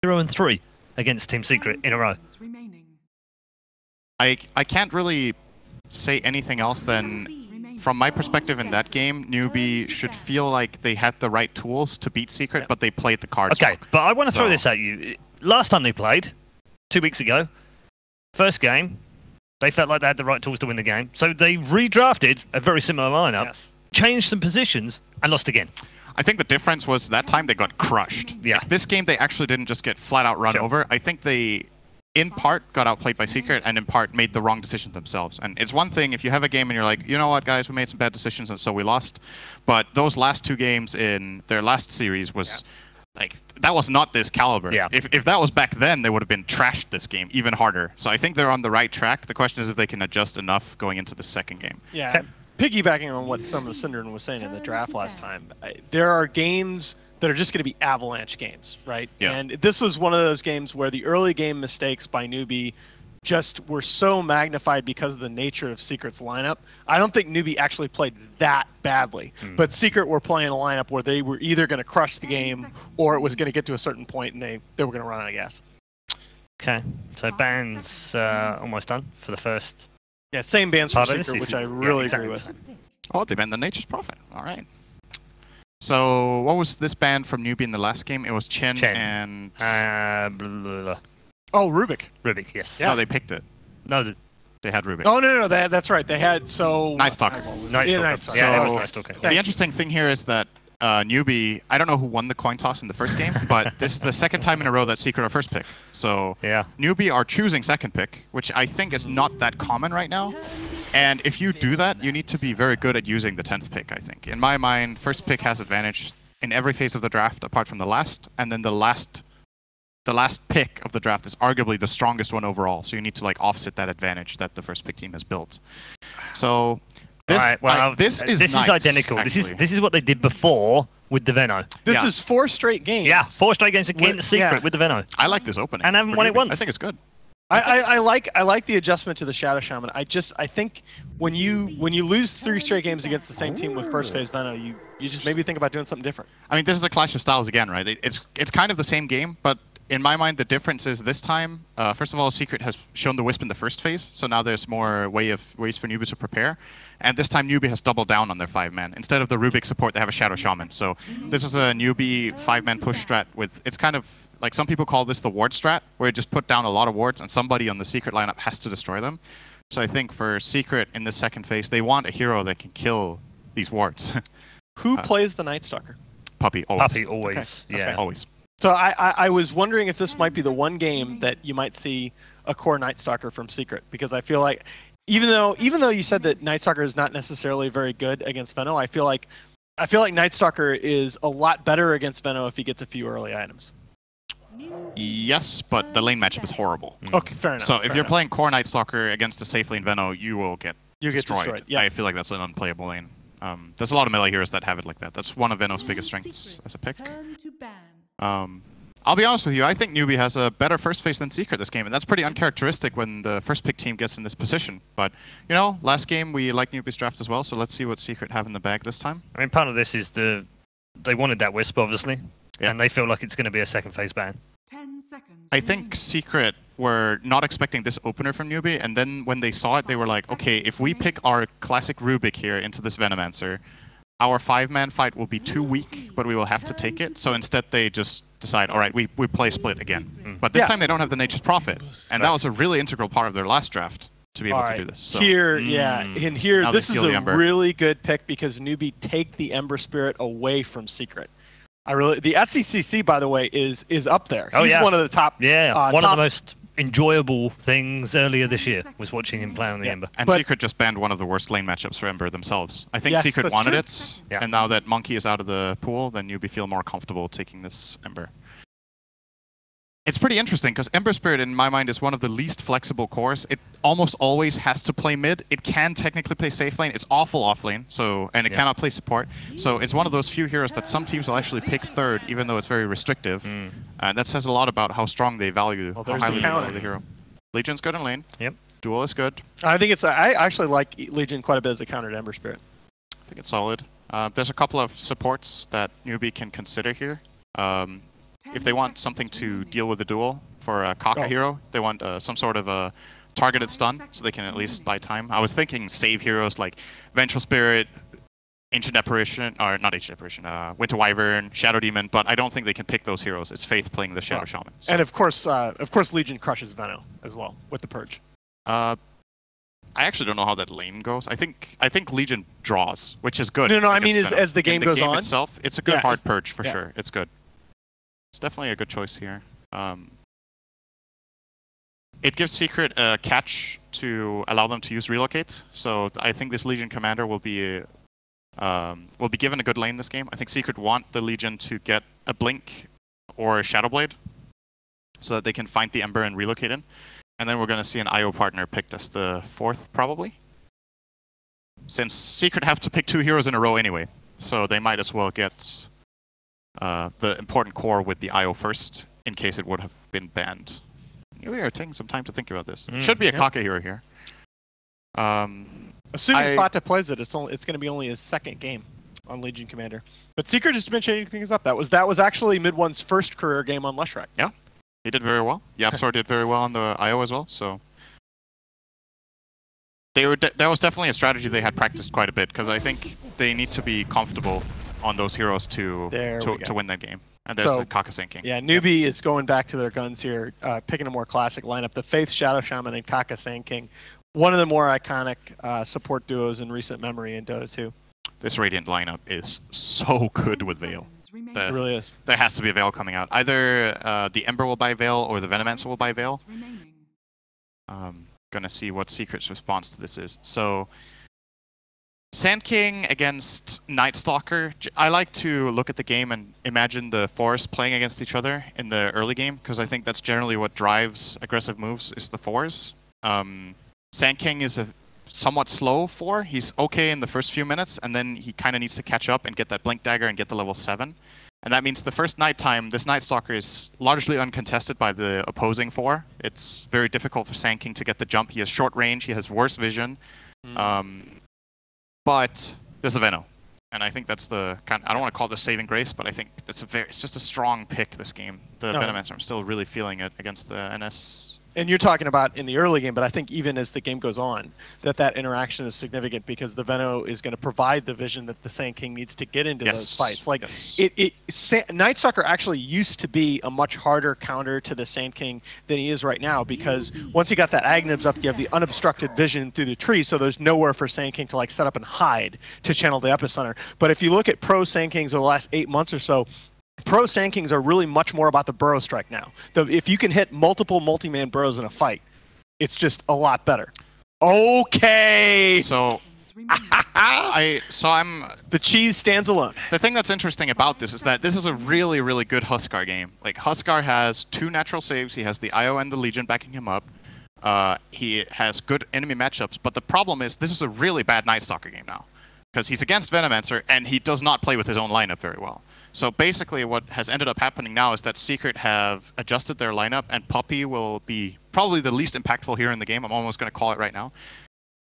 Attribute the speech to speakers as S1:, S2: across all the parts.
S1: 0-3 against Team Secret in a row.
S2: I can't really say anything else than, from my perspective in that game, Newbee should feel like they had the right tools to beat Secret, but they played the cards wrong.
S1: But I want to throw this at you. Last time they played, 2 weeks ago, first game, they felt like they had the right tools to win the game. So they redrafted a very similar lineup, changed some positions, and lost again.
S2: I think the difference was that time they got crushed.
S1: Yeah.
S2: This game, they actually didn't just get flat out run over. I think they, in part, got outplayed by Secret, and in part, made the wrong decisions themselves. And it's one thing if you have a game and you're like, you know what, guys, we made some bad decisions, and so we lost. But those last 2 games in their last series was, like, that was not this caliber.
S1: Yeah.
S2: If that was back then, they would have been trashed this game even harder. So I think they're on the right track. The question is if they can adjust enough going into the second game.
S3: Yeah. Piggybacking on what some of Synderen was saying in the draft last time, there are games that are just going to be avalanche games, right?
S2: Yeah.
S3: And this was one of those games where the early game mistakes by Newbee just were so magnified because of the nature of Secret's lineup. I don't think Newbee actually played that badly, but Secret were playing a lineup where they were either going to crush the game or it was going to get to a certain point and they were going to run out of gas.
S1: Okay, so bans almost done for the first.
S3: Yeah, same bans for Secret, which I really agree with.
S2: Oh, they banned the Nature's Prophet. All right. So what was this ban from Newbee in the last game? It was Chen. And...
S3: Oh, Rubik.
S1: Rubik, yes.
S2: Yeah. No, they picked it.
S1: No,
S2: they had Rubik.
S3: Oh, no, that's right. They had,
S2: Night Stalker.
S1: Yeah, it was Night Stalker.
S2: The interesting thing here is that Newbee, I don't know who won the coin toss in the first game, but this is the second time in a row that Secret are first pick. So Newbee are choosing second pick, which I think is not that common right now. And if you do that, you need to be very good at using the 10th pick, I think. In my mind, first pick has advantage in every phase of the draft apart from the last, and then the last pick of the draft is arguably the strongest one overall. So you need to like offset that advantage that the first pick team has built. So this is
S1: identical.
S2: Actually.
S1: This is what they did before with the Veno.
S3: This is 4 straight games.
S1: Yeah, 4 straight games against Secret with the Veno.
S2: I like this opening.
S1: And haven't won it once.
S2: I think it's good.
S3: I like the adjustment to the Shadow Shaman. I think when you lose 3 straight games against the same team with first phase Veno, you just maybe think about doing something different.
S2: I mean, this is a clash of styles again, right? It's kind of the same game, but in my mind, the difference is this time, first of all, Secret has shown the Wisp in the first phase, so now there's more ways for Newbee to prepare. And this time, Newbee has doubled down on their 5-man. Instead of the Rubik support, they have a Shadow Shaman. So this is a Newbee 5-man push strat with, it's kind of, like some people call this the ward strat, where you just put down a lot of wards and somebody on the Secret lineup has to destroy them. So I think for Secret in this second phase, they want a hero that can kill these wards.
S3: Who plays the Night Stalker?
S2: Puppy, always.
S1: Puppy, always. Okay. Yeah.
S2: Always.
S3: So I was wondering if this might be the one game that you might see a core Night Stalker from Secret, because I feel like even though you said that Night Stalker is not necessarily very good against Veno, I feel like Night Stalker is a lot better against Veno if he gets a few early items.
S2: Yes, but the lane matchup is horrible.
S3: Okay, fair enough.
S2: So if you're playing core Night Stalker against a safe lane Veno, you will get destroyed.
S3: Yeah.
S2: I feel like that's an unplayable lane. There's a lot of melee heroes that have it like that. That's one of Veno's biggest strengths as a pick. I'll be honest with you, I think Newbee has a better first phase than Secret this game, and that's pretty uncharacteristic when the first pick team gets in this position. But, you know, last game we liked Newbee's draft as well, so let's see what Secret have in the bag this time.
S1: I mean, part of this is they wanted that Wisp, obviously, and they feel like it's going to be a second phase ban.
S4: 10 seconds.
S2: I think Secret were not expecting this opener from Newbee, and then when they saw it, they were like, okay, if we pick our classic Rubik here into this Venomancer, our 5-man fight will be too weak, but we will have to take it. So instead they just decide, all right, we play split again. But this time they don't have the Nature's Prophet, and that was a really integral part of their last draft to be able to do this. So.
S3: Here, this is a really good pick because Newbee take the Ember Spirit away from Secret. The SECC, by the way, is up there. He's one of the top.
S1: Yeah, one of the most enjoyable things earlier this year was watching him play on the Ember.
S2: And Secret just banned one of the worst lane matchups for Ember themselves. I think Secret wanted it, and now that Monkey is out of the pool, then Newbee feel more comfortable taking this Ember. It's pretty interesting, because Ember Spirit, in my mind, is one of the least flexible cores. It almost always has to play mid. It can technically play safe lane. It's awful off lane, and it cannot play support. So it's one of those few heroes that some teams will actually pick third, even though it's very restrictive. And that says a lot about how strong they value, how highly they value the hero. Legion's good in lane. Yep. Duel is good.
S3: I think I actually like Legion quite a bit as a counter to Ember Spirit.
S2: I think it's solid. There's a couple of supports that Newbee can consider here. if they want something to deal with the duel for a Kaka hero, they want some sort of a targeted stun, so they can at least buy time. I was thinking save heroes like Vengeful Spirit, Ancient Apparition, or not Ancient Apparition, Winter Wyvern, Shadow Demon, but I don't think they can pick those heroes. It's Faith playing the Shadow Shaman. So.
S3: And of course, Legion crushes Veno as well with the Purge.
S2: I actually don't know how that lane goes. I think Legion draws, which is good.
S3: No, I mean as the game goes on.
S2: Itself, it's a good hard purge for sure. It's good. It's definitely a good choice here. It gives Secret a catch to allow them to use relocate. So I think this Legion commander will be given a good lane this game. I think Secret want the Legion to get a blink or a Shadow Blade, so that they can find the Ember and relocate in. And then we're going to see an IO partner picked as the 4th, probably. Since Secret have to pick 2 heroes in a row anyway, so they might as well get the important core with the IO first, in case it would have been banned. We are taking some time to think about this. Should be a Kaka hero here.
S3: Assuming Fata plays it, it's going to be only his 2nd game on Legion Commander. But Secret has been changing things up. That was actually Mid1's first career game on Leshrac.
S2: Yeah. He did very well. Yapsor did very well on the IO as well, so... that was definitely a strategy they had practiced quite a bit, because I think they need to be comfortable on those heroes to win that game. And there's the Kaka Sand King.
S3: Yeah, Newbee is going back to their guns here, picking a more classic lineup. The Faith, Shadow Shaman, and Kaka Sand King. One of the more iconic support duos in recent memory in Dota 2.
S2: This Radiant lineup is so good with Veil.
S3: It really is.
S2: There has to be a Veil coming out. Either the Ember will buy Veil or the Venomancer will buy Veil. Gonna see what Secret's response to this is. So, Sand King against Night Stalker. I like to look at the game and imagine the fours playing against each other in the early game, because I think that's generally what drives aggressive moves, is the fours. Sand King is a somewhat slow 4. He's okay in the first few minutes, and then he kind of needs to catch up and get that Blink Dagger and get the level 7. And that means the first nighttime, this Night Stalker is largely uncontested by the opposing 4. It's very difficult for Sand King to get the jump. He has short range, he has worse vision. But there's a Veno. And I think that's the kind I don't want to call it the saving grace, but I think that's it's just a strong pick this game. The Venomancer, I'm still really feeling it against the NS.
S3: And you're talking about in the early game, but I think even as the game goes on, that interaction is significant, because the Veno is going to provide the vision that the Sand King needs to get into those fights. Like Night Stalker actually used to be a much harder counter to the Sand King than he is right now, because once you got that Agnibs up, you have the unobstructed vision through the tree, so there's nowhere for Sand King to like set up and hide to channel the Epicenter. But if you look at pro Sand Kings over the last 8 months or so, pro Sand Kings are really much more about the burrow strike now. If you can hit multiple multi-man burrows in a fight, it's just a lot better. Okay.
S2: So
S3: the cheese stands alone.
S2: The thing that's interesting about this is that this is a really, really good Huskar game. Like, Huskar has 2 natural saves. He has the IO and the Legion backing him up. He has good enemy matchups, but the problem is this is a really bad Night Stalker game now, because he's against Venomancer and he does not play with his own lineup very well. So basically what has ended up happening now is that Secret have adjusted their lineup, and Puppey will be probably the least impactful here in the game. I'm almost going to call it right now.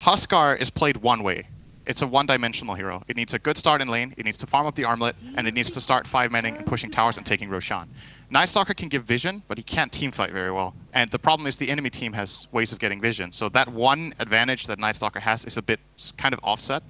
S2: Huskar is played one way. It's a one-dimensional hero. It needs a good start in lane, it needs to farm up the armlet, and it needs to start 5-manning and pushing towers and taking Roshan. Night Stalker can give vision, but he can't teamfight very well. And the problem is the enemy team has ways of getting vision. So that one advantage that Night Stalker has is a bit kind of offset.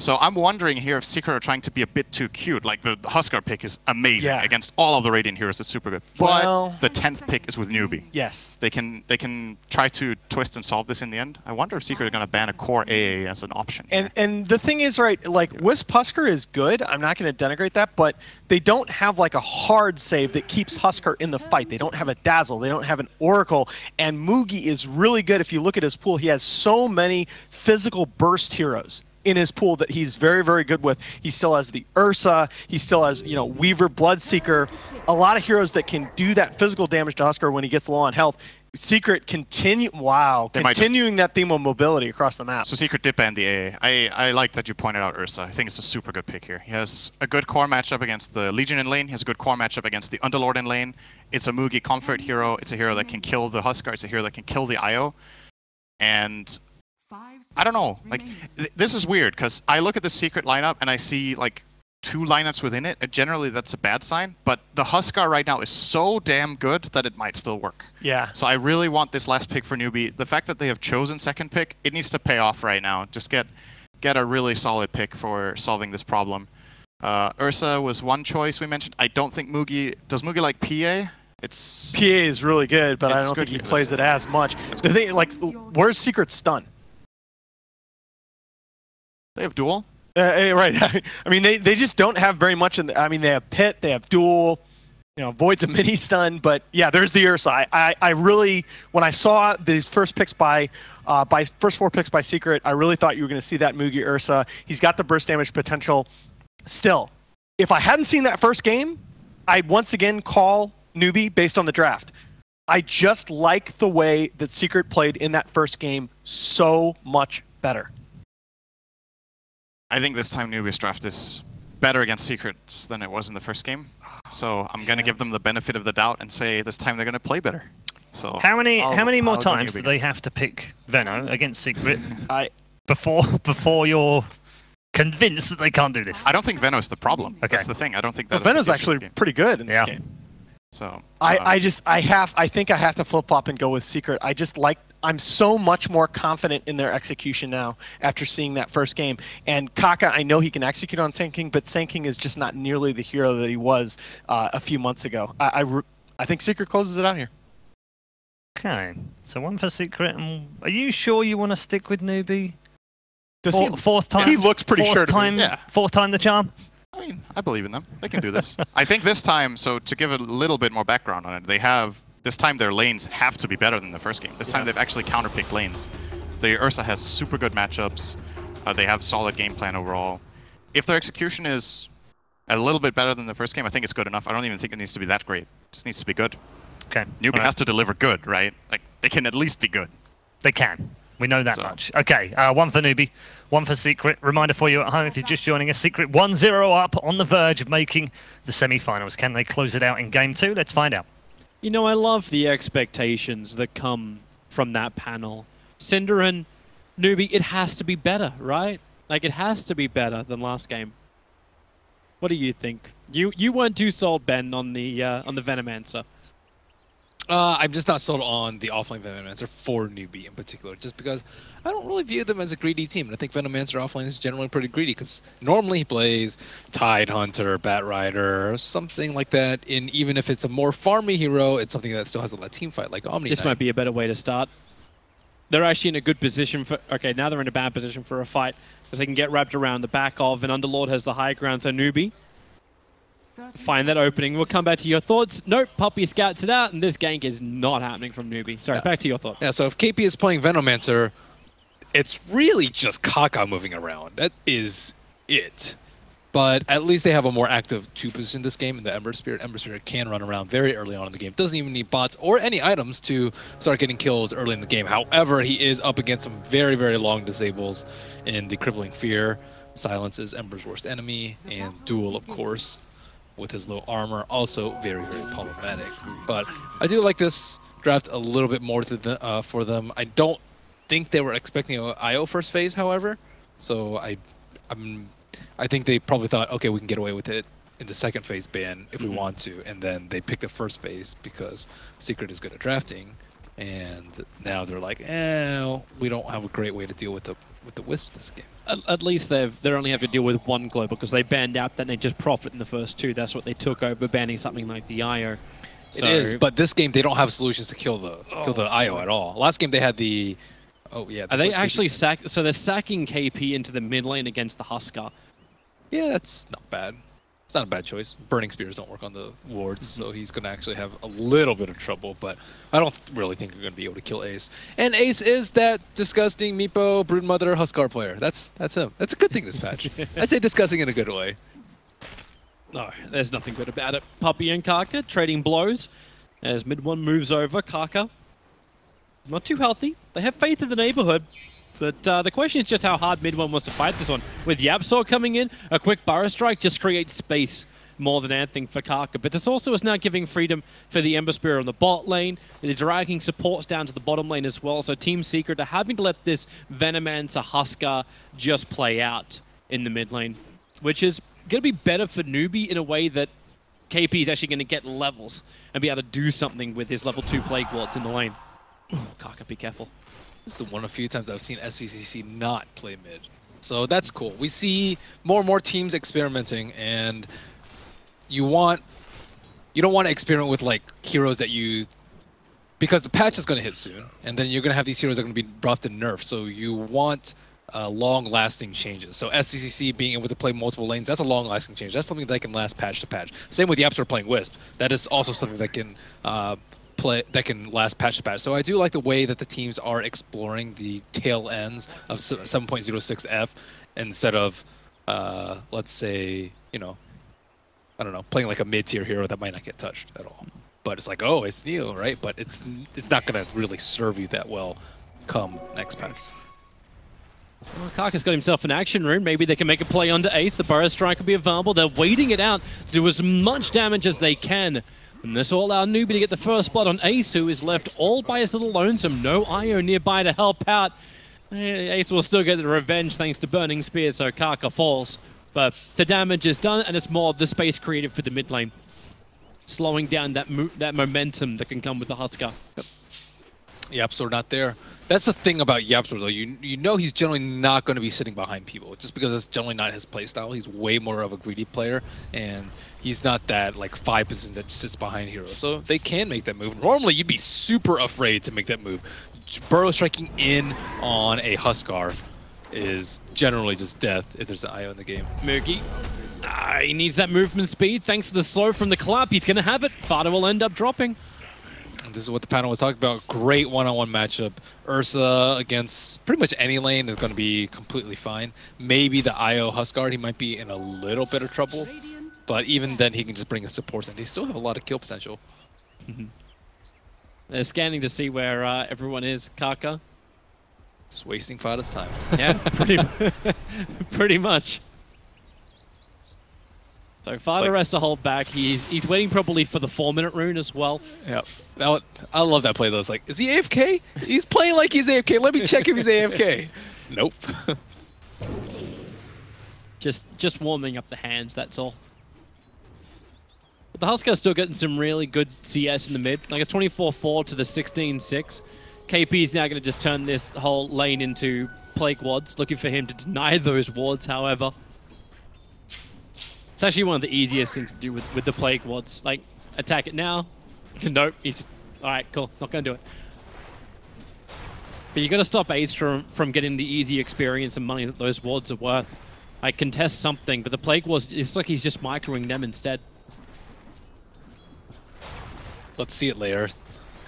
S2: So I'm wondering here if Secret are trying to be a bit too cute. Like, the Huskar pick is amazing against all of the Radiant heroes. It's super good. But the 10th pick is with Newbee.
S3: Yes.
S2: They can try to twist and solve this in the end. I wonder if Secret are going to ban a core AA as an option here.
S3: And the thing is, right, like, Wisp Huskar is good. I'm not going to denigrate that, but they don't have like a hard save that keeps Huskar in the fight. They don't have a Dazzle. They don't have an Oracle. And Mugi is really good. If you look at his pool, he has so many physical burst heroes in his pool that he's very, very good with. He still has the Ursa. He still has, you know, Weaver, Bloodseeker. A lot of heroes that can do that physical damage to Huskar when he gets low on health. Secret continuing that theme of mobility across the map.
S2: So Secret did ban the AA. I like that you pointed out Ursa. I think it's a super good pick here. He has a good core matchup against the Legion in lane. He has a good core matchup against the Underlord in lane. It's a Mugi comfort hero. It's a hero that can kill the Huskar. It's a hero that can kill the IO. And I don't know, like, this is weird, because I look at the Secret lineup and I see, like, two lineups within it, generally that's a bad sign. But the Huskar right now is so damn good that it might still work.
S3: Yeah.
S2: So I really want this last pick for Newbee. The fact that they have chosen second pick, it needs to pay off right now. Just get a really solid pick for solving this problem. Ursa was one choice we mentioned. I don't think Mugi... Does Mugi like PA?
S3: PA is really good, but I don't think he plays it as much. The thing, like, where's Secret Stun?
S2: They have Duel.
S3: Right. I mean, they just don't have very much. I mean, they have Pit, they have Duel, you know, Void's a mini stun, but yeah, there's the Ursa. I really, when I saw these first picks first 4 picks by Secret, I really thought you were going to see that Mugi Ursa. He's got the burst damage potential. Still, if I hadn't seen that first game, I'd once again call Newbee based on the draft. I just like the way that Secret played in that first game so much better.
S2: I think this time Newbee's draft is better against Secrets than it was in the first game. So I'm going to give them the benefit of the doubt and say this time they're going to play better. So
S1: how many more times do they have to pick Veno against Secret before you're convinced that they can't do this?
S2: I don't think Veno is the problem. Okay. That's the thing. I don't think that.
S3: Veno's actually pretty good in this game.
S2: So
S3: I think I have to flip flop and go with Secret. I'm so much more confident in their execution now after seeing that first game. And Kaka, I know he can execute on Sand King, but Sand King is just not nearly the hero that he was a few months ago. I think Secret closes it out here.
S1: Okay, so one for Secret. And are you sure you want to stick with Newbee? Fourth time.
S3: He looks pretty sure to me.
S2: Yeah.
S1: Fourth time the charm.
S2: I mean, I believe in them. They can do this. I think this time, so to give a little bit more background on it, this time their lanes have to be better than the first game. This time they've actually counterpicked lanes. The Ursa has super good matchups. They have solid game plan overall. If their execution is a little bit better than the first game, I think it's good enough. I don't even think it needs to be that great. It just needs to be good.
S1: Okay.
S2: Newbee has to deliver good, right? Like, they can at least be good.
S1: They can. We know that much. Okay, one for Newbee, one for Secret. Reminder for you at home, if you're just joining us, Secret 1-0 up on the verge of making the semi-finals. Can they close it out in Game 2? Let's find out.
S4: You know, I love the expectations that come from that panel. Cinder and Newbee, it has to be better, right? Like, it has to be better than last game. What do you think? You weren't too sold, Ben, on the Venomancer.
S5: I'm just not sold on the offlane Venomancer for Newbee in particular, just because I don't really view them as a greedy team. And I think Venomancer offlane is generally pretty greedy, because normally he plays Tide Hunter, Bat Rider, something like that. And even if it's a more farmy hero, it's something that still has a lot of team fight, like Omni
S4: This
S5: Knight.
S4: might be a better way to start. They're actually in a good position for... Okay, now they're in a bad position for a fight, because they can get wrapped around the back of, and Underlord has the high ground, so Newbee find that opening. We'll come back to your thoughts. Nope, Puppy scouts it out, and this gank is not happening from Newbee. Sorry, back to your thoughts.
S5: Yeah, so if KP is playing Venomancer, it's really just Kaka moving around. That is it. But at least they have a more active 2 position this game in the Ember Spirit. Ember Spirit can run around very early on in the game. Doesn't even need bots or any items to start getting kills early in the game. However, he is up against some very, very long disables in the Crippling Fear. Silence is Ember's worst enemy, and Duel, of course, with his low armor, also very, very problematic. But I do like this draft a little bit more for them. I don't think they were expecting an IO first phase, however. So I think they probably thought, okay, we can get away with it in the second phase ban if we want to. And then they picked the first phase because Secret is good at drafting. And now they're like, we don't have a great way to deal with the Wisp this game.
S4: At least they only have to deal with one global, because they banned out, then they just profit in the first 2. That's what they took over, banning something like the IO.
S5: So it is, but this game they don't have solutions to kill the IO at all. Last game they had the... Oh, yeah.
S4: Are they actually so they're sacking KP into the mid lane against the Huskar?
S5: Yeah, that's not bad. It's not a bad choice. Burning Spears don't work on the wards, so he's going to actually have a little bit of trouble, but I don't really think you're going to be able to kill Ace. And Ace is that disgusting Meepo, Broodmother, Huskar player. That's him. That's a good thing this patch. I'd say disgusting in a good way.
S4: No, there's nothing good about it. Puppy and Kaka trading blows as mid one moves over. Kaka, not too healthy. They have faith in the neighborhood. But the question is just how hard mid one wants to fight this one. With Yapsor coming in, a quick Burrow Strike just creates space more than anything for Kaka. But this also is now giving freedom for the Ember Spirit on the bot lane. They're dragging supports down to the bottom lane as well. So Team Secret are having to let this Venomancer Huskar just play out in the mid lane, which is going to be better for Newbee in a way that KP is actually going to get levels and be able to do something with his level 2 Plague Wards in the lane. Kaka, be careful.
S5: This is one of the few times I've seen SCCC not play mid. So that's cool. We see more and more teams experimenting, and you don't want to experiment with like heroes that you, because the patch is going to hit soon, and then you're going to have these heroes that are going to be buffed and nerfed. So you want long-lasting changes. So SCCC being able to play multiple lanes, that's a long-lasting change. That's something that can last patch to patch. Same with YapzOr playing Wisp. That is also something that can last patch to patch. So I do like the way that the teams are exploring the tail ends of 7.06F instead of, let's say, you know, I don't know, playing like a mid-tier hero that might not get touched at all. But it's like, oh, it's new, right? But it's not going to really serve you that well come next patch.
S4: Well, Kaka's got himself an action rune. Maybe they can make a play onto Ace. The Burrow Strike will be available. They're waiting it out to do as much damage as they can. And this will allow Newbee to get the first spot on Ace, who is left all by his little lonesome. No IO nearby to help out. Ace will still get the revenge thanks to Burning Spear, so Kaka falls. But the damage is done, and it's more of the space created for the mid lane. Slowing down that momentum that can come with the Husker.
S5: Yep. YapzOr not there. That's the thing about YapzOr, though. You know he's generally not going to be sitting behind people, just because it's generally not his playstyle. He's way more of a greedy player, and he's not that like 5% that sits behind heroes. So they can make that move. Normally, you'd be super afraid to make that move. Burrow striking in on a Huskar is generally just death if there's an IO in the game.
S4: Moogie. He needs that movement speed. Thanks to the slow from the clap, he's going to have it. Fada will end up dropping.
S5: And this is what the panel was talking about. Great one-on-one matchup. Ursa against pretty much any lane is going to be completely fine. Maybe the IO Huskar, he might be in a little bit of trouble. But even then, he can just bring a support, and they still have a lot of kill potential.
S4: They're scanning to see where everyone is. Kaka.
S5: Just wasting Fada's time.
S4: Yeah, pretty much. So Fada has to hold back. He's waiting probably for the 4-minute rune as well.
S5: Yep. I love that play though. It's like, is he AFK? He's playing like he's AFK. Let me check if he's AFK. Nope.
S4: just warming up the hands, that's all. But the Huskar's still getting some really good CS in the mid. Like it's 24-4 to the 16-6. KP's now going to just turn this whole lane into Plague Wards, looking for him to deny those wards, however. It's actually one of the easiest things to do with the Plague Wards. Like, attack it now. Nope, he's just, alright, cool, not going to do it. But you got to stop Ace from getting the easy experience and money that those wards are worth. Like, contest something, but the Plague Wards, it's like he's just microing them instead.
S5: Let's see it later.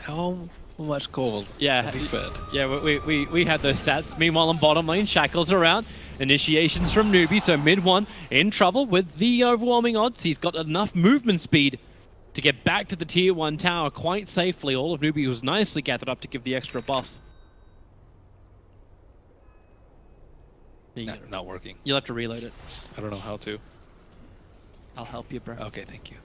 S5: How much gold has he fed?
S4: Yeah, we had those stats. Meanwhile, on bottom lane, Shackles around. Initiations from Newbee, so mid one in trouble with the overwhelming odds. He's got enough movement speed to get back to the tier 1 tower quite safely. All of Newbee was nicely gathered up to give the extra buff.
S5: Not working.
S4: You'll have to reload it.
S5: I don't know how to.
S4: I'll help you, bro.
S5: Okay, thank you.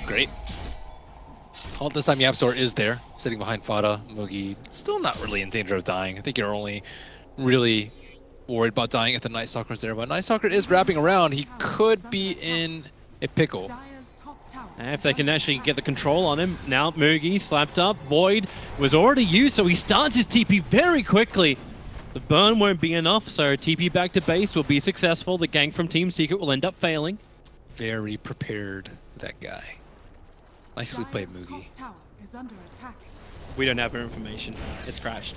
S5: Great. All this time YapzOr is there, sitting behind Fada. Moogie still not really in danger of dying. I think you're only really worried about dying if the Night Stalker's there. But Night Stalker is wrapping around. He could be in a pickle.
S4: And if they can actually get the control on him. Now Moogie slapped up. Void was already used, so he starts his TP very quickly. The burn won't be enough, so TP back to base will be successful. The gank from Team Secret will end up failing.
S5: Very prepared, that guy. Nicely played, Moogie.
S4: We don't have our information. It's crashed.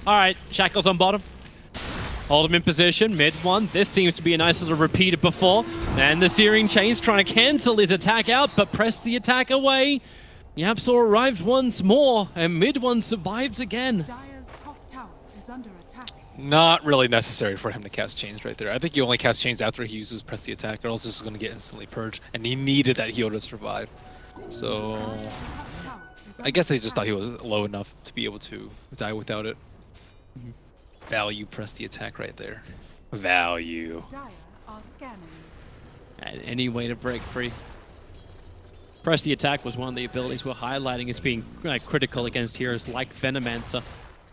S4: All right, Shackles on bottom. Hold him in position, mid one. This seems to be a nice little repeat of before. And the Searing Chain's trying to cancel his attack out, but press the attack away. YapzOr arrives once more, and mid one survives again.
S5: Not really necessary for him to cast Chains right there. I think he only casts Chains after he uses press the attack, or else this is going to get instantly purged. And he needed that heal to survive. So I guess they just thought he was low enough to be able to die without it. Value press the attack right there. Value.
S4: And any way to break free. Press the attack was one of the abilities we're highlighting as being critical against heroes like Venomancer,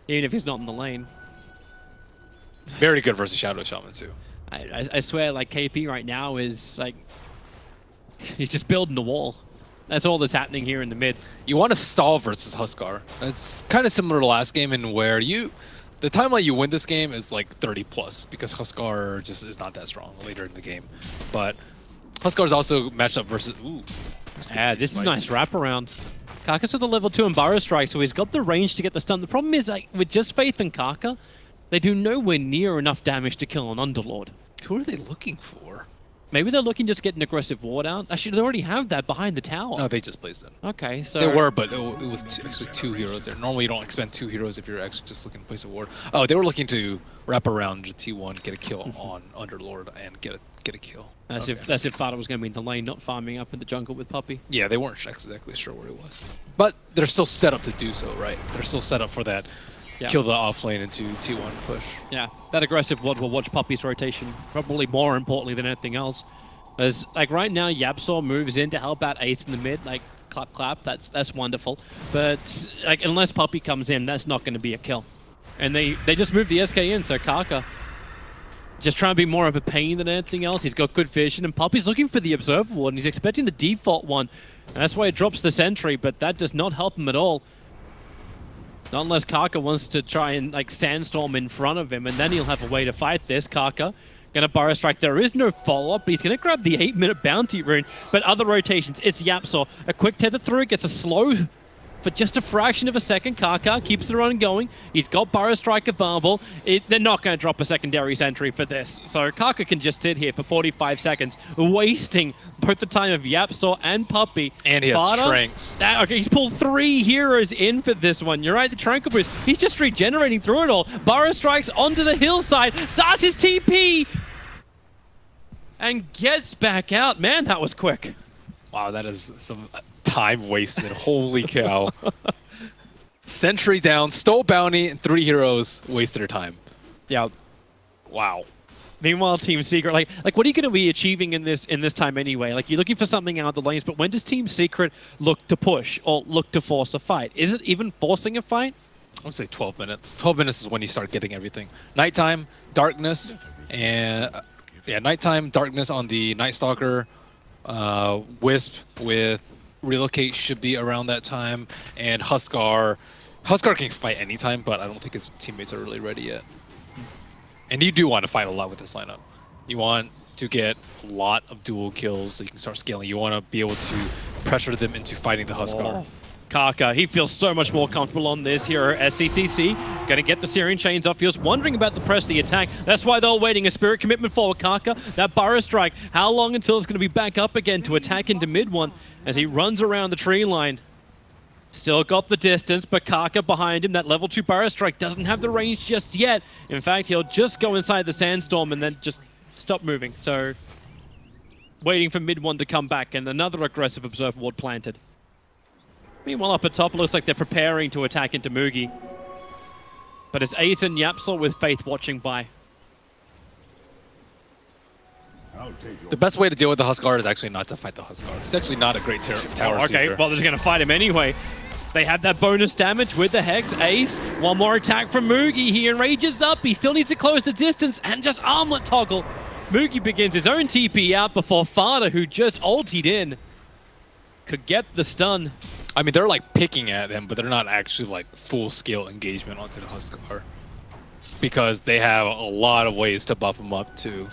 S4: even if he's not in the lane.
S5: Very good versus Shadow Shaman too.
S4: I swear, like KP right now is like he's just building the wall. That's all that's happening here in the mid.
S5: You want to stall versus Huskar. It's kind of similar to last game in where the timeline you win this game is like 30+ because Huskar just is not that strong later in the game. But Huskar is also matched up versus. Ooh,
S4: yeah, this is a nice wraparound. Kaka's with a level 2 Embarrass Strike, so he's got the range to get the stun. The problem is, like, with just Faith and Kaka, they do nowhere near enough damage to kill an Underlord.
S5: Who are they looking for?
S4: Maybe they're looking just to get an aggressive ward out. Actually, they already have that behind the tower.
S5: No, they just placed it.
S4: Okay, so...
S5: They were, but it was actually 2 heroes there. Normally, you don't expend 2 heroes if you're actually just looking to place a ward. Oh, they were looking to wrap around T1, get a kill on Underlord, and get a kill.
S4: That's if Fada was going to be in the lane, not farming up in the jungle with Puppey.
S5: Yeah, they weren't exactly sure where it was. But they're still set up to do so, right? They're still set up for that. Yeah. Kill the offlane into T1 push.
S4: Yeah, that aggressive ward will watch Puppey's rotation, probably more importantly than anything else. As like right now, Yapsaw moves in to help out Ace in the mid, like clap clap, that's wonderful. But like unless Puppey comes in, that's not going to be a kill. And they just moved the SK in, so Kaka just trying to be more of a pain than anything else. He's got good vision, and Puppey's looking for the Observer Ward, and he's expecting the default one. And that's why it drops the sentry, but that does not help him at all. Not unless Kaka wants to try and like sandstorm in front of him, and then he'll have a way to fight this. Kaka gonna Burrow Strike. There is no follow-up, but he's gonna grab the 8-minute bounty rune. But other rotations, it's Yapsaw. A quick tether through, gets a slow for just a fraction of a second. Kaka keeps the run going. He's got Burrow Strike available. They're not gonna drop a secondary sentry for this. So Kaka can just sit here for 45 seconds, wasting both the time of Yapsaw and Puppey.
S5: And he has strengths.
S4: Okay, he's pulled 3 heroes in for this one. You're right, the Tranquil Boost. He's just regenerating through it all. Burrow Strikes onto the hillside, starts his TP, and gets back out. Man, that was quick.
S5: Wow, that is some time wasted. Holy cow. Sentry down, stole bounty, and 3 heroes wasted their time.
S4: Yeah.
S5: Wow.
S4: Meanwhile, Team Secret, like what are you going to be achieving in this time anyway? Like, you're looking for something out of the lanes, but when does Team Secret look to push or look to force a fight? Is it even forcing a fight?
S5: I would say 12 minutes. 12 minutes is when you start getting everything. Nighttime, darkness, and yeah, nighttime, darkness on the Night Stalker. Wisp with Relocate should be around that time, and Huskar can fight anytime, but I don't think his teammates are really ready yet. And you do want to fight a lot with this lineup. You want to get a lot of dual kills so you can start scaling. You want to be able to pressure them into fighting the Huskar.
S4: Oh. Kaka, he feels so much more comfortable on this here at SCCC. Going to get the Syrian Chains off. He was wondering about the press, the attack. That's why they're waiting. A Spirit Commitment forward. Kaka, that Burrow Strike. How long until it's going to be back up again to attack into mid one as he runs around the tree line? Still got the distance, but Kaka behind him. That level 2 Burrow Strike doesn't have the range just yet. In fact, he'll just go inside the Sandstorm and then just stop moving. So, waiting for mid one to come back, and another aggressive Observer Ward planted. Meanwhile, up at top, it looks like they're preparing to attack into Mugi. But it's Ace and Yapsaw with Faith watching by.
S5: The best way to deal with the Huskar is actually not to fight the Huskar. It's actually not a great tower
S4: Okay,
S5: seeker.
S4: well, they're going to fight him anyway. They have that bonus damage with the Hex. Ace, one more attack from Mugi. He enrages up. He still needs to close the distance and just armlet toggle. Mugi begins his own TP out before Fada, who just ultied in, could get the stun.
S5: I mean, they're like picking at him, but they're not actually like full-scale engagement onto the Huskar. Because they have a lot of ways to buff him up too.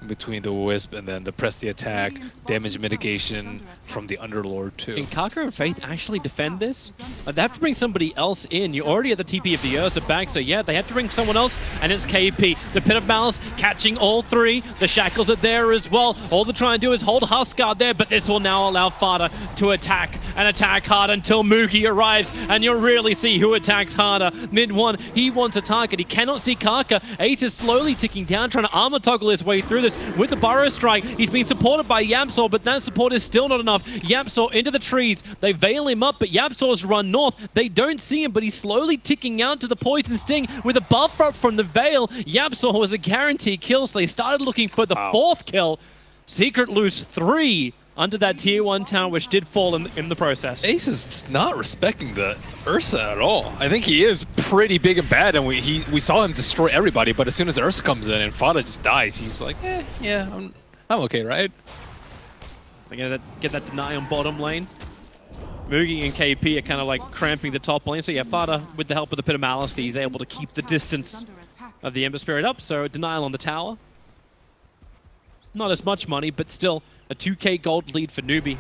S5: Between the Wisp and then the press the attack, damage mitigation from the Underlord too.
S4: Can Kaka and Faith actually defend this? They have to bring somebody else in. You're already at the TP of the Ursa back, so yeah, they have to bring someone else, and it's KP. The Pit of Malice catching all 3. The Shackles are there as well. All they're trying to do is hold Huskar there, but this will now allow Fada to attack and attack hard until Mugi arrives, and you'll really see who attacks harder. Mid one, he wants a target. He cannot see Kaka. Ace is slowly ticking down, trying to armor toggle his way through this. With the Burrow Strike, he's being supported by Yapsaw, but that support is still not enough. Yapsaw into the trees. They veil him up, but Yapsaw's run north. They don't see him, but he's slowly ticking out to the Poison Sting with a buff up from the Veil. Yapsaw was a guaranteed kill, so they started looking for the 4th kill. Secret lose 3 under that tier 1 tower, which did fall in the process.
S5: Ace is just not respecting the Ursa at all. I think he is pretty big and bad, and we saw him destroy everybody, but as soon as the Ursa comes in and Fada just dies, he's like, yeah, I'm okay, right?
S4: They're gonna get that deny on bottom lane. Mugi and KP are kind of like cramping the top lane, so yeah, Fada, with the help of the Pit of Malice, he's able to keep the distance of the Ember Spirit up, so denial on the tower. Not as much money, but still a 2k gold lead for Newbee.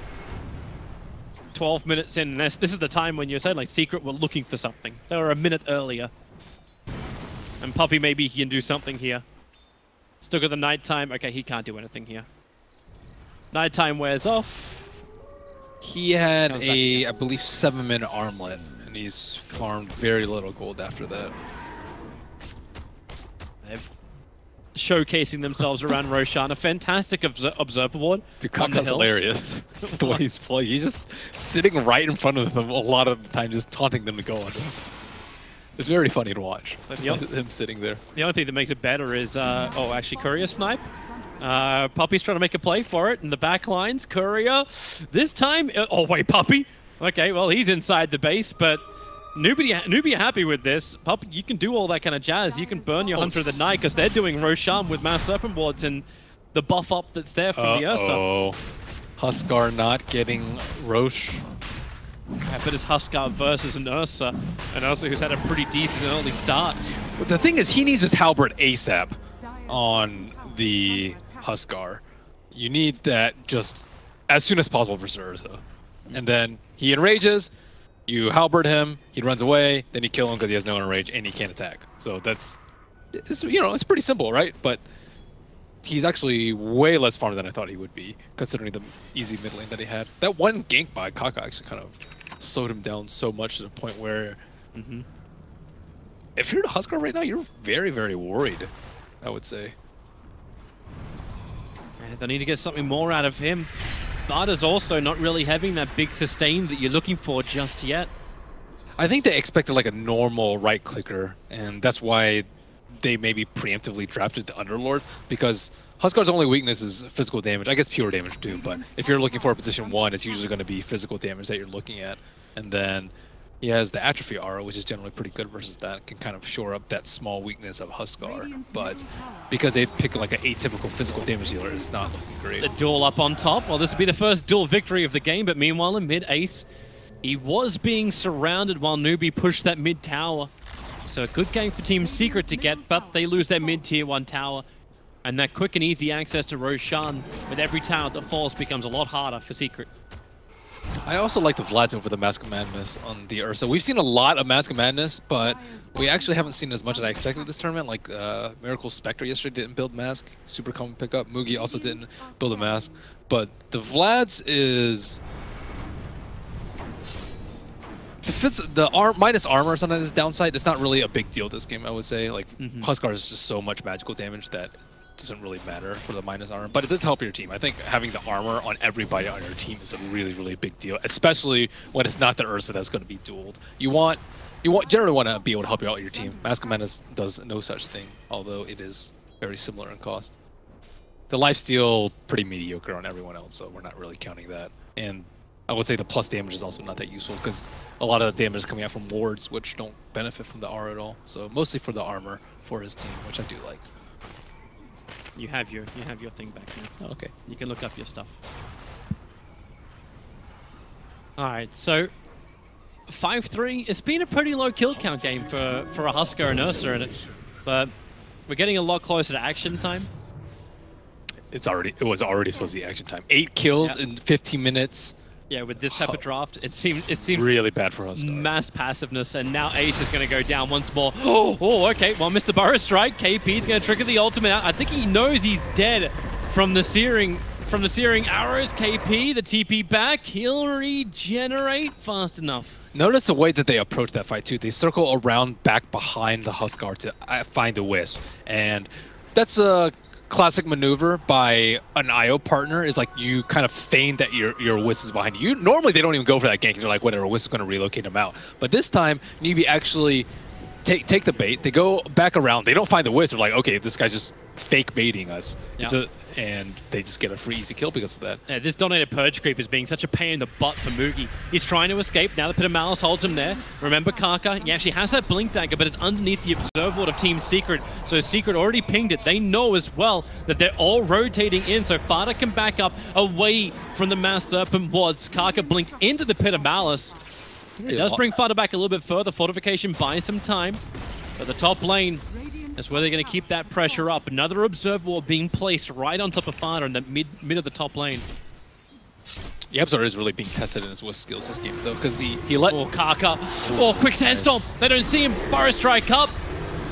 S4: 12 minutes in, and this is the time when you said like Secret were looking for something. They were a minute earlier. And Puppy, maybe he can do something here. Still got the nighttime. Okay, he can't do anything here. Nighttime wears off.
S5: He had I believe 7-minute armlet, and he's farmed very little gold after that.
S4: They're showcasing themselves around Roshan. A fantastic observer board.
S5: Dude, Kaka's hilarious. Just the way he's playing. He's just sitting right in front of them a lot of the time, just taunting them to go on. It's very funny to watch. Him sitting there.
S4: The only thing that makes it better is, oh, actually, Courier snipe. Puppy's trying to make a play for it in the back lines. Courier, this time, oh wait, Puppy. Okay, well, he's inside the base, but Newbee happy with this. Puppy, you can do all that kind of jazz. You can burn your Hunter of the Night, because they're doing Roshan with Mass Serpent Wards and the buff up that's there from the Ursa.
S5: Oh, Huskar not getting Rosh.
S4: Yeah, but it's Huskar versus an Ursa who's had a pretty decent early start.
S5: But the thing is, he needs his halberd ASAP on the Huskar. You need that just as soon as possible for Ursa. And then he enrages, you halberd him, he runs away, then you kill him because he has no enrage and he can't attack. So it's pretty simple, right? But he's actually way less farmed than I thought he would be, considering the easy mid lane that he had. That one gank by Kaka actually kind of slowed him down so much to the point where if you're the Huskar right now, you're very, very worried, I would say.
S4: They need to get something more out of him. Bada's also not really having that big sustain that you're looking for just yet.
S5: I think they expected like a normal right clicker, and that's why they maybe preemptively drafted the Underlord, because Huskar's only weakness is physical damage. I guess pure damage too, but if you're looking for a position 1, it's usually going to be physical damage that you're looking at. And then he has the Atrophy aura, which is generally pretty good versus that. Can kind of shore up that small weakness of Huskar. But because they pick like an atypical physical damage dealer, it's not looking great.
S4: The duel up on top. Well, this will be the first duel victory of the game, but meanwhile in mid, Ace, he was being surrounded while Newbee pushed that mid tower. So a good game for Team Secret to get, but they lose their mid tier 1 tower. And that quick and easy access to Roshan with every tower that falls becomes a lot harder for Secret.
S5: I also like the Vlads over the Mask of Madness on the Ursa. We've seen a lot of Mask of Madness, but we actually haven't seen as much as I expected this tournament. Like Miracle Spectre yesterday didn't build Mask. Super common pickup. Mugi also didn't build a Mask. But the Vlads is... The minus armor sometimes is downside. It's not really a big deal this game, I would say. Like Huskar is just so much magical damage that it doesn't really matter for the minus armor, but it does help your team. I think having the armor on everybody on your team is a really, really big deal, especially when it's not the Ursa that's going to be dueled. You generally want to be able to help you out your team. Mask of Madness does no such thing, although it is very similar in cost. The lifesteal pretty mediocre on everyone else, so we're not really counting that. And I would say the plus damage is also not that useful because a lot of the damage is coming out from wards, which don't benefit from the R at all. So mostly for the armor for his team, which I do like.
S4: You have your thing back now.
S5: Oh, okay.
S4: You can look up your stuff. All right, so 5-3. It's been a pretty low kill count game for a Huskar and Ursa in it, but we're getting a lot closer to action time.
S5: It was already supposed to be action time. 8 kills in 15 minutes.
S4: Yeah, with this type of draft, it seems
S5: really bad for us.
S4: Mass passiveness, and now Ace is going to go down once more. Oh, okay. Well, Mr. Burrow strike. KP's going to trigger the ultimate out. I think he knows he's dead from the searing arrows. KP, the TP back. He'll regenerate fast enough.
S5: Notice the way that they approach that fight too. They circle around back behind the Huskar to find the Wisp, and that's a classic maneuver by an IO partner. Is like you kind of feign that your Wisp is behind you. Normally they don't even go for that gank. They're like, whatever, Wisp is going to relocate him out. But this time, NewBee actually take the bait. They go back around. They don't find the Wisp. They're like, okay, this guy's just fake baiting us.
S4: Yeah.
S5: and they just get a free easy kill because of that.
S4: Yeah, this donated Purge Creep is being such a pain in the butt for Mugi. He's trying to escape. Now the Pit of Malice holds him there. Remember Kaka, he actually has that Blink Dagger, but it's underneath the Observer Ward of Team Secret. So Secret already pinged it. They know as well that they're all rotating in, so Fada can back up away from the Mass Serpent Wards. Kaka blinked into the Pit of Malice. It does bring Fada back a little bit further. Fortification buys some time. But the top lane, that's where they're going to keep that pressure up. Another Observer Ward being placed right on top of Fada in the mid of the top lane.
S5: Yabzor is really being tested in his Wisp skills this game, though, because he let...
S4: Oh, Kaka. Oh, quick Sandstorm. They don't see him. Burrow Strike up.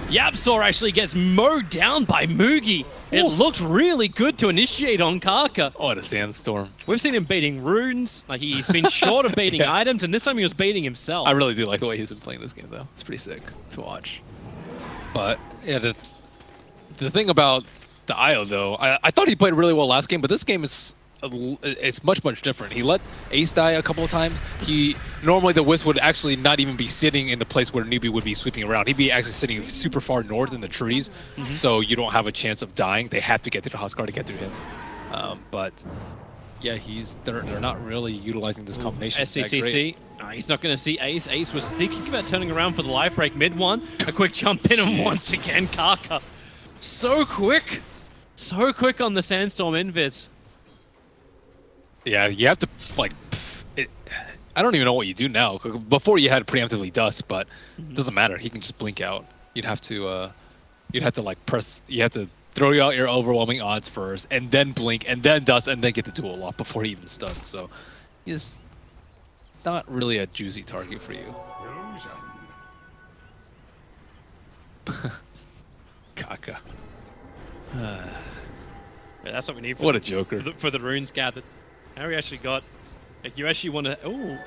S4: Yabzor actually gets mowed down by Mugi. It looked really good to initiate on Kaka.
S5: Oh, the Sandstorm.
S4: We've seen him baiting runes. Like he's been short of baiting items, and this time he was baiting himself.
S5: I really do like the way he's been playing this game, though. It's pretty sick to watch. But, yeah, the thing about the IO, though, I thought he played really well last game, but this game is... it's much different. He let Ace die a couple of times. Normally the Wisp would actually not even be sitting in the place where Newbee would be sweeping around. He'd be actually sitting super far north in the trees, so you don't have a chance of dying. They have to get through the Huskar to get through him. But yeah, they're not really utilizing this combination.
S4: SCCC. He's not going to see Ace. Ace was thinking about turning around for the life break mid one. A quick jump in, and once again Kaka. So quick on the Sandstorm invis.
S5: Yeah, you have to, like, I don't even know what you do now. Before you had preemptively dust, but it doesn't matter. He can just blink out. You'd have to like press, you have to throw out your overwhelming odds first, and then blink, and then dust, and then get the dual lock before he even stuns. So he's not really a juicy target for you. Kaka.
S4: That's what we need for,
S5: what a joker.
S4: For the runes gathered. Harry actually got, like, you actually want to, I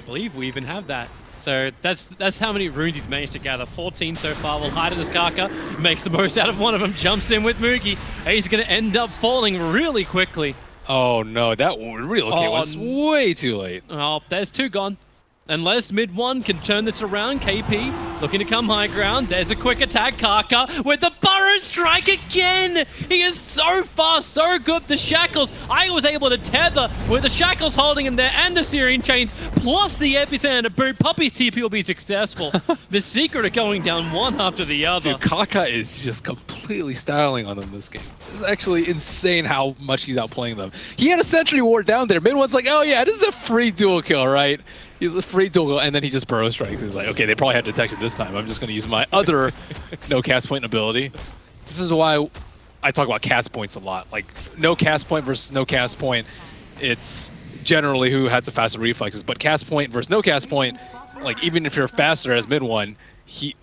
S4: believe we even have that. So that's how many runes he's managed to gather. 14 so far. We'll hide it as Kaka makes the most out of one of them, jumps in with Mugi. He's going to end up falling really quickly.
S5: Oh no, that relocate was way too late.
S4: Oh, there's two gone. Unless mid one can turn this around, KP looking to come high ground. There's a quick attack, Kaka with the Burrow Strike again. He is so fast, so good. The shackles, I was able to tether with the shackles holding him there and the Syrian chains, plus the epicenter boot. Puppy's TP will be successful. The Secret are going down one after the other.
S5: Dude, Kaka is just completely styling on them this game. It's actually insane how much he's outplaying them. He had a Sentry Ward down there. Mid one's like, oh yeah, this is a free dual kill, right? He's a free dual, and then he just Burrow Strikes. He's like, okay, they probably had detection this time. I'm just going to use my other no cast point ability. This is why I talk about cast points a lot. Like, no cast point versus no cast point, it's generally who has the faster reflexes. But cast point versus no cast point, like, even if you're faster as mid one, he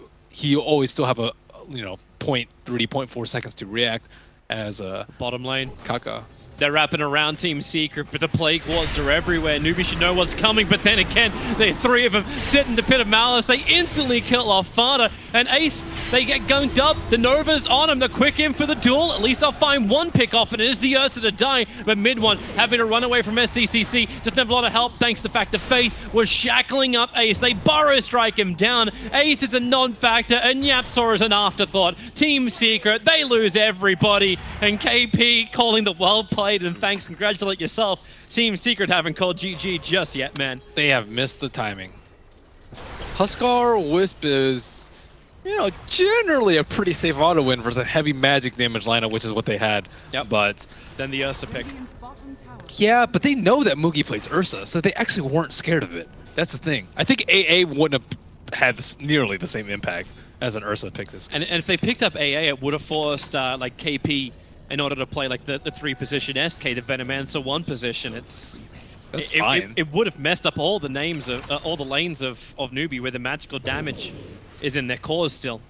S5: always still have a, 0.3, 0.4 seconds to react as a
S4: bottom lane.
S5: Kaka.
S4: They're wrapping around Team Secret, but the Plague Wards are everywhere. Newbee should know what's coming, but then again, the three of them sit in the Pit of Malice. They instantly kill off Fada, and Ace, they get gunked up. The Nova's on him. The quick in for the duel. At least they'll find one pick off, and it is the Ursa to die. But mid one having to run away from SCCC. Doesn't have a lot of help thanks to the fact that Faith was shackling up Ace. They Burrow Strike him down. Ace is a non-factor, and Yapzor is an afterthought. Team Secret, they lose everybody, and KP calling the well played. And thanks, congratulate yourself. Team Secret haven't called GG just yet, man.
S5: They have missed the timing. Huskar Wisp is, generally a pretty safe auto win versus a heavy magic damage lineup, which is what they had.
S4: Yep.
S5: But
S4: then the Ursa pick.
S5: Yeah, but they know that Mugi plays Ursa, so they actually weren't scared of it. That's the thing. I think AA wouldn't have had nearly the same impact as an Ursa pick this game.
S4: And if they picked up AA, it would have forced like KP in order to play like the 3 position SK, the Venomancer 1 position. That's fine. It would have messed up all the names of all the lanes of Newbee where the magical damage is in their cores still.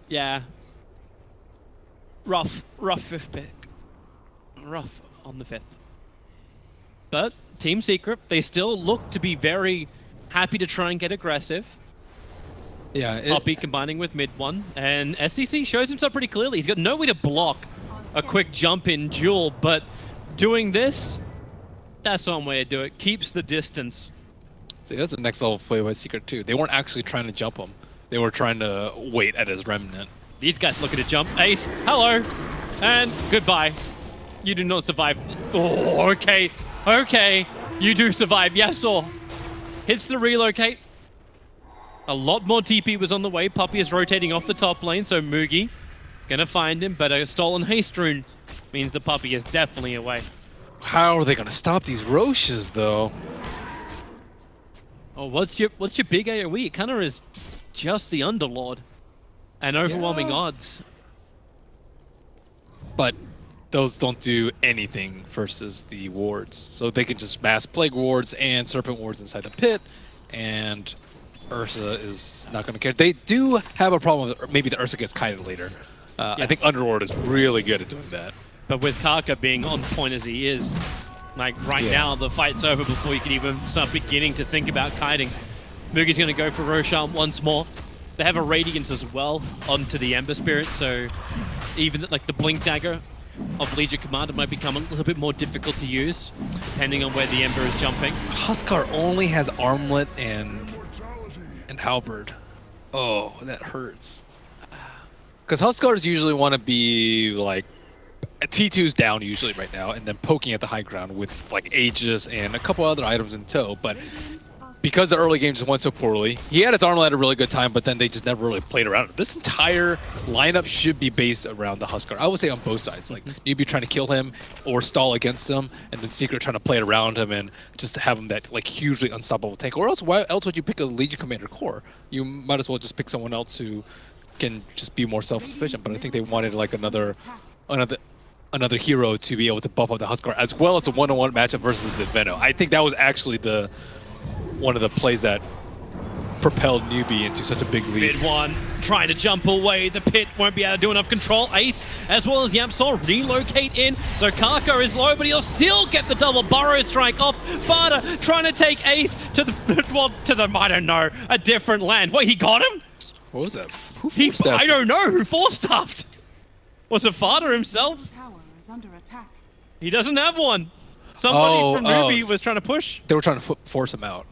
S4: Yeah. Rough 5th pick. Rough on the 5th. But Team Secret, they still look to be very happy to try and get aggressive.
S5: Yeah,
S4: Poppy combining with mid one, and SCC shows himself pretty clearly. He's got no way to block a quick jump in duel, but doing this, that's one way to do it. Keeps the distance.
S5: See, that's the next level play by Secret too. They weren't actually trying to jump him. They were trying to wait at his remnant.
S4: These guys looking to jump. Ace, hello, and goodbye. You do not survive. Oh, okay. Okay, you do survive. Yes, or hits the relocate. A lot more TP was on the way. Puppey is rotating off the top lane, so Mugi gonna find him, but a stolen haste rune means the Puppey is definitely away.
S5: How are they gonna stop these Roches, though?
S4: Oh, what's your big AoE? It kind of is just the Underlord and overwhelming odds.
S5: But those don't do anything versus the wards. So they can just mass plague wards and serpent wards inside the pit, and Ursa is not going to care. They do have a problem with maybe the Ursa gets kited later. I think Underlord is really good at doing that.
S4: But with Kaka being on point as he is, like right now, the fight's over before you can even start beginning to think about kiting. Mugi's going to go for Roshan once more. They have a Radiance as well onto the Ember Spirit, so even like the Blink Dagger of Legion Commander might become a little bit more difficult to use, depending on where the Ember is jumping.
S5: Huskar only has Armlet and Halberd. Oh, that hurts. Because Huskars usually want to be like T2's down usually right now, and then poking at the high ground with like Aegis and a couple other items in tow. But because the early games went so poorly, he had his Armlet at a really good time, but then they just never really played around it. This entire lineup should be based around the Huskar. I would say on both sides, like NewBee trying to kill him or stall against him, and then Secret trying to play it around him and just have him that like hugely unstoppable tank. Or else, why else would you pick a Legion Commander core? You might as well just pick someone else who can just be more self-sufficient. But I think they wanted like another hero to be able to buff up the Huskar, as well as a one-on-one matchup versus the Veno. I think that was actually one of the plays that propelled NewBee into such a big lead.
S4: Mid one, trying to jump away. The pit won't be able to do enough control. Ace, as well as Yamsor, relocate in. So Kaka is low, but he'll still get the double burrow strike off. Fada trying to take Ace to the, well, I don't know, a different land. Wait, he got him?
S5: What was that? Who forced that?
S4: I don't know who force-stuffed. Was it Fada himself? He doesn't have one. Somebody from NewBee was trying to push.
S5: They were trying to force him out,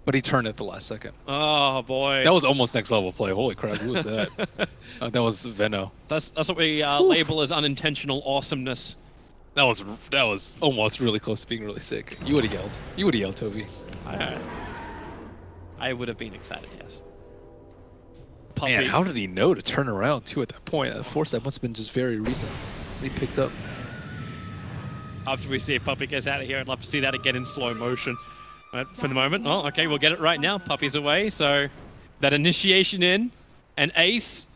S5: but he turned at the last second.
S4: Oh boy,
S5: that was almost next level play. Holy crap, who was that? That was Veno.
S4: That's what we label as unintentional awesomeness.
S5: That was almost really close to being really sick. You would have yelled. You would have yelled, Toby.
S4: I would have been excited. Yes.
S5: Puppey. Man, how did he know to turn around too at that point? That force that must have been just very recent. He picked up.
S4: After we see if Puppey gets out of here, I'd love to see that again in slow motion. But for the moment, oh, okay, we'll get it right now. Puppey's away, so that initiation in, and Ace.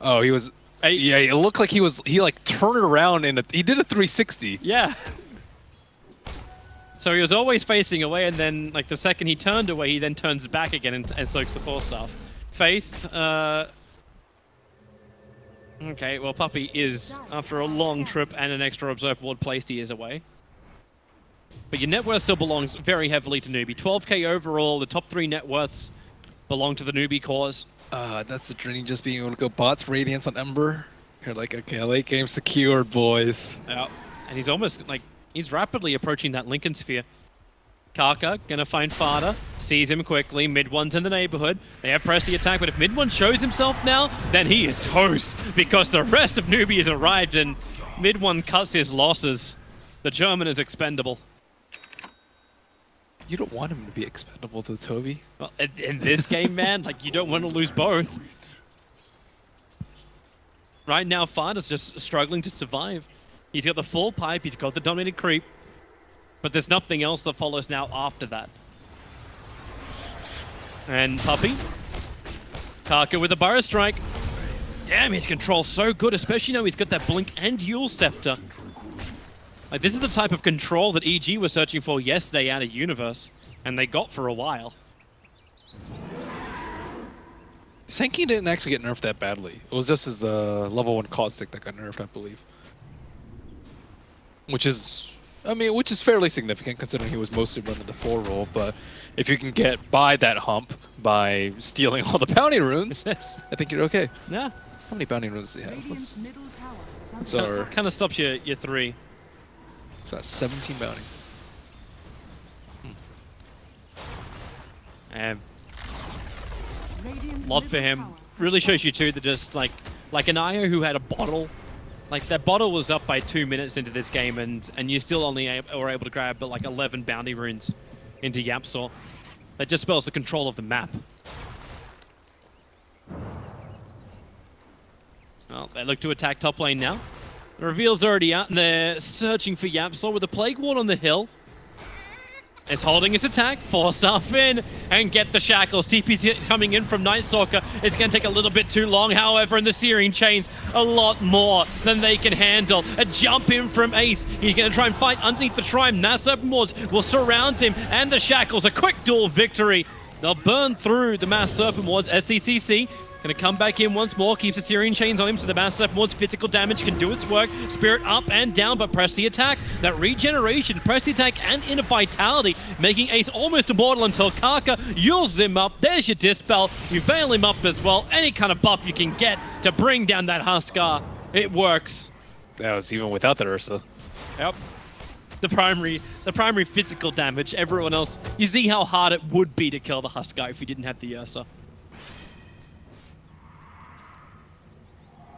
S5: Oh, he was. Yeah, it looked like he like turned around and he did a 360.
S4: Yeah. So he was always facing away, and then like the second he turned away, he then turns back again and soaks the force staff. Faith. Okay, well, Puppey is, after a long trip and an extra observe ward placed, he is away. But your net worth still belongs very heavily to NewBee. 12k overall, the top 3 net worths belong to the NewBee cause.
S5: That's the dream, just being able to go bots Radiance on Ember. You're like, okay, late game secured, boys.
S4: Yeah, and he's almost, like, he's rapidly approaching that Lincoln Sphere. Kaka gonna find Fada, sees him quickly, mid one's in the neighborhood. They have pressed the attack, but if mid one shows himself now, then he is toast, because the rest of NewBee has arrived and mid one cuts his losses. The German is expendable.
S5: You don't want him to be expendable to Toby.
S4: Well, in this game, man, like you don't want to lose both. Right now, Fada's just struggling to survive. He's got the full pipe, he's got the dominated creep. But there's nothing else that follows now after that. And Puppey. Kaka with a Burrow Strike. Damn, his control's so good, especially now he's got that Blink and Yule Scepter. Like, this is the type of control that EG was searching for yesterday out of Universe, and they got for a while.
S5: Senki didn't actually get nerfed that badly. It was just as the level 1 Caustic that got nerfed, I believe. Which is... I mean, which is fairly significant considering he was mostly running the 4 role, but if you can get by that hump by stealing all the bounty runes, I think you're okay.
S4: Yeah.
S5: How many bounty runes do you have? What's our...
S4: Kind of stops your 3.
S5: So that's 17 bounties.
S4: Lot for him. Really shows you too that just like an IO who had a bottle. Like that bottle was up by 2 minutes into this game, and you still only were able to grab but like 11 bounty runes into Yapsaw. That just spells the control of the map. Well, they look to attack top lane now. The reveal's already out, and they're searching for Yapsaw with a Plague Ward on the hill. It's holding its attack, 4-star Finn, and get the shackles. TP's coming in from Night Stalker. It's going to take a little bit too long, however, and the Searing Chains a lot more than they can handle. A jump in from Ace. He's going to try and fight underneath the Shrine. Mass Open Wards will surround him, and the shackles. A quick duel victory. They'll burn through the Mass Serpent Wards. SCCC going to come back in once more, keeps the Searing Chains on him, so the Mass Serpent Ward's physical damage can do its work. Spirit up and down, but press the attack. That regeneration, press the attack, and inner vitality, making Ace almost immortal until Kaka yules him up. There's your Dispel. You veil him up as well. Any kind of buff you can get to bring down that Huskar. It works.
S5: That was even without the Ursa.
S4: Yep. The primary physical damage. Everyone else, you see how hard it would be to kill the Huskar if you didn't have the Ursa.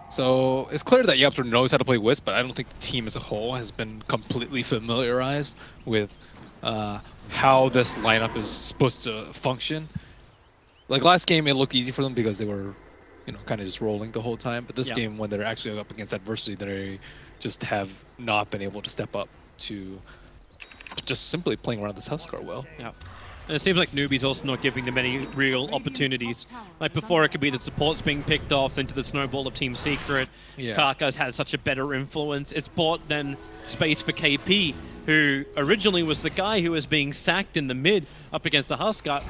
S5: So it's clear that Yapsaw knows how to play Wisp, but I don't think the team as a whole has been completely familiarized with how this lineup is supposed to function. Like last game, it looked easy for them because they were, kind of just rolling the whole time. But this game, when they're actually up against adversity, they just have not been able to step up to just simply playing around this Huskar well.
S4: Yeah. And it seems like Newbee's also not giving them any real opportunities. Like before, it could be the supports being picked off into the snowball of Team Secret. Yeah. Kaka's had such a better influence. It's bought then space for KP, who originally was the guy who was being sacked in the mid up against the Huskar.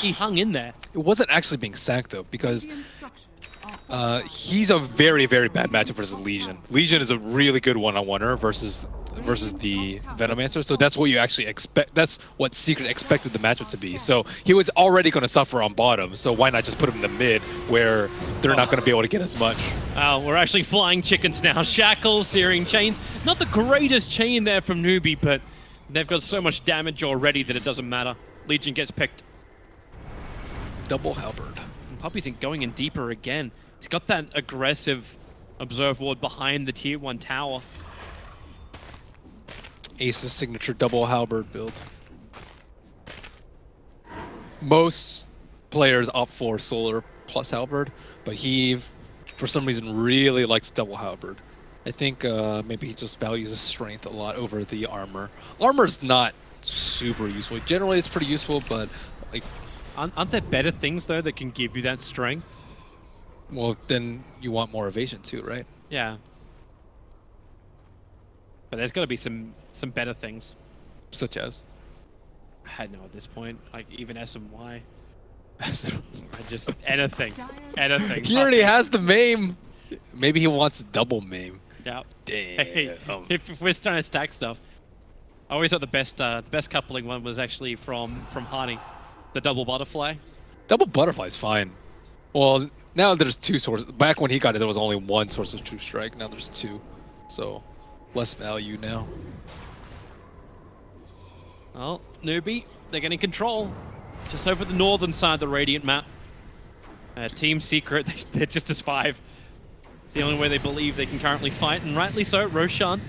S4: He hung in there.
S5: It wasn't actually being sacked though, because he's a very, very bad matchup versus Legion. Legion is a really good one-on-oneer versus the Venomancer, so that's what you actually expect. That's what Secret expected the matchup to be. So he was already going to suffer on bottom, so why not just put him in the mid where they're not going to be able to get as much.
S4: We're actually flying chickens now. Shackles, Searing Chains. Not the greatest chain there from Newbee, but they've got so much damage already that it doesn't matter. Legion gets picked.
S5: Double Halberd.
S4: And Puppy's going in deeper again. He's got that aggressive Observe Ward behind the Tier 1 tower.
S5: Ace's signature double halberd build. Most players opt for solar plus halberd, but he, for some reason, really likes double halberd. I think maybe he just values his strength a lot over the armor. Armor's not super useful. Generally, it's pretty useful, but like,
S4: aren't there better things though that can give you that strength?
S5: Well, then you want more evasion too, right?
S4: Yeah. But there's got to be some better things.
S5: Such as?
S4: I don't know at this point. Like even S and Y. Just anything. Anything.
S5: He already has the maim. Maybe he wants double maim.
S4: Yeah.
S5: Damn.
S4: Hey, if we're trying to stack stuff, I always thought the best coupling one was actually from Harney, the double butterfly.
S5: Double butterfly's fine. Well, now there's two sources. Back when he got it, there was only one source of true strike. Now there's two, so less value now.
S4: Well, Newbee, they're getting control just over the northern side of the Radiant map. Team Secret, they're just as 5. It's the only way they believe they can currently fight, and rightly so. Roshan,